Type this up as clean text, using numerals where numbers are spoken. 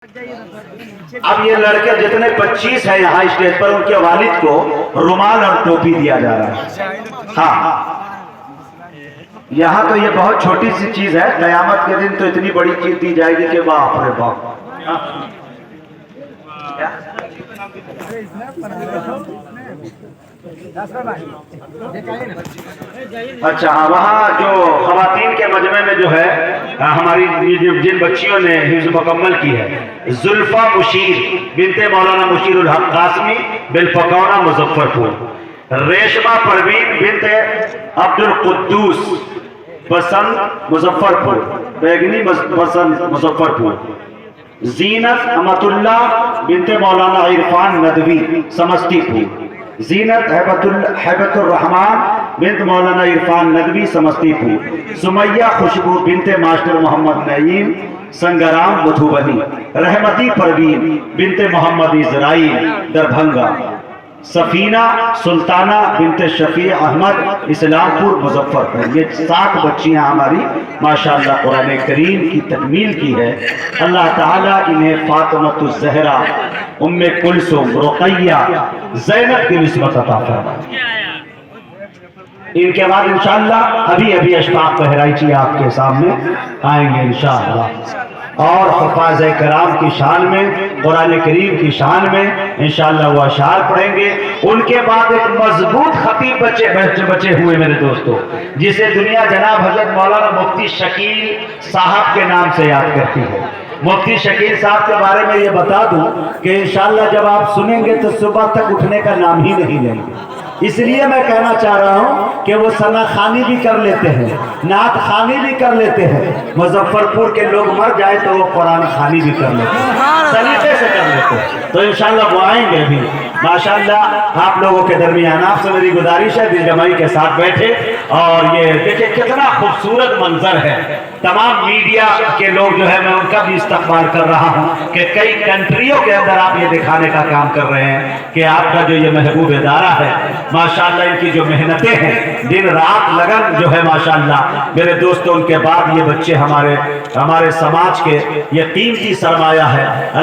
اب یہ لڑکے جتنے 25 ہیں یہاں اسٹیج پر ان کے والد کو رومال اور ٹوپی دیا جا رہا ہے. ہاں یہاں تو یہ بہت چھوٹی سی چیز ہے، قیامت کے دن تو اتنی بڑی چیز دی جائے گی کہ باپ رے باپ. اچھا ہاں، وہاں جو خواتین کے مجمع میں جو ہے ہماری جن بچیوں نے حفظ مکمل کی ہے، زلفا مشیر بنت مولانا مشیر الحق قاسمی بالفقونہ مظفر پور، ریشمہ پروین بنت عبد القدوس بسنت مظفر پور، بیگنی بسنت مظفر پور، زینت امت اللہ بنت مولانا عرفان ندوی سمستی پور، زینت حیبت الرحمان بنت مولانا عرفان ندوی سمستی پور، سمیہ خوشبو بنت ماسٹر محمد نعیم سنگرام مدھوبنی، رحمتی پروین بنت محمد اسرائیل دربھنگا، سفینہ سلطانہ بنت شفیع احمد اسلام پور مظفر پور. یہ 7 بچیاں ہماری ماشاءاللہ قرآن کریم کی تکمیل کی ہے. اللہ تعالیٰ انہیں فاطمۃ الزہرا، ام کلثوم، رقیہ، زینب کی نسبت عطا فرمائے. ان کے بعد انشاءاللہ ابھی اشفاق بہرائچی آپ کے سامنے آئیں گے انشاءاللہ، اور حفاظ کرام کی شان میں، قرآن کریم کی شان میں انشاءاللہ وہ اشعار پڑھیں گے. ان کے بعد ایک مضبوط خطیب بچے ہوئے میرے دوستو، جسے دنیا جناب حضرت مولانا مفتی شکیل صاحب کے نام سے یاد کرتی ہے. مفتی شکیل صاحب کے بارے میں یہ بتا دوں کہ انشاءاللہ جب آپ سنیں گے تو صبح تک اٹھنے کا نام ہی نہیں لیں گے. اس لیے میں کہنا چاہ رہا ہوں کہ وہ ثنا خوانی بھی کر لیتے ہیں، نعت خوانی بھی کر لیتے ہیں. مظفر پور کے لوگ مر جائے تو وہ قرآن خوانی بھی کر لیتے ہیں، سلیقے سے کر لیتے ہیں. تو انشاءاللہ وہ آئیں گے بھی ماشاءاللہ. آپ لوگوں کے درمیان آپ سے میری گزارش ہے دل جمعی کے ساتھ بیٹھے، اور یہ دیکھیں کتنا خوبصورت منظر ہے. تمام میڈیا کے لوگ جو ہے میں ان کا بھی استقبال کر رہا ہوں کہ کئی کنٹریوں کے اندر آپ یہ دکھانے کا کام کر رہے ہیں کہ آپ کا جو یہ محبوب ادارہ ہے ماشاءاللہ، ان کی جو محنتیں ہیں، دن رات لگن جو ہے ماشاءاللہ میرے دوستوں، ان کے بعد یہ بچے ہمارے سماج کے یہ قیمتی سرمایہ ہے. اللہ